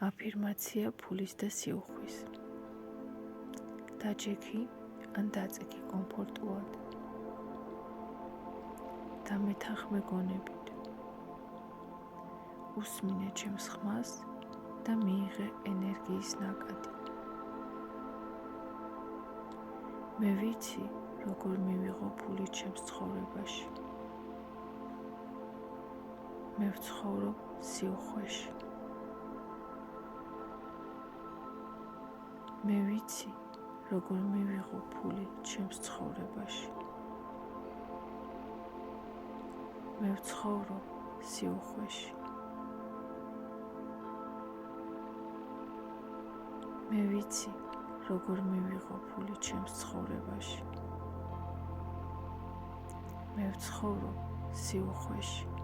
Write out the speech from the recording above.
აფირმაცია ფულის და სიუხვის. დაჯექი ან დაწექი კომფორტულად. დამეთანხმე გონებით. უსმინე ჩემს ხმას და მიიღე ენერგიის ნაკადი. მე ვიცი, როგორ მივიღო ფული ჩემს ცხოვრებაში. მე ვცხოვრობ სიუხვეში. მე ვიცი, როგორ მივიღო ფული ჩემს ცხოვრებაში. მე ვცხოვრობ სიუხვეში. მე ვიცი, როგორ მივიღო ფული ჩემს ცხოვრებაში. მე ვცხოვრობ სიუხვეში.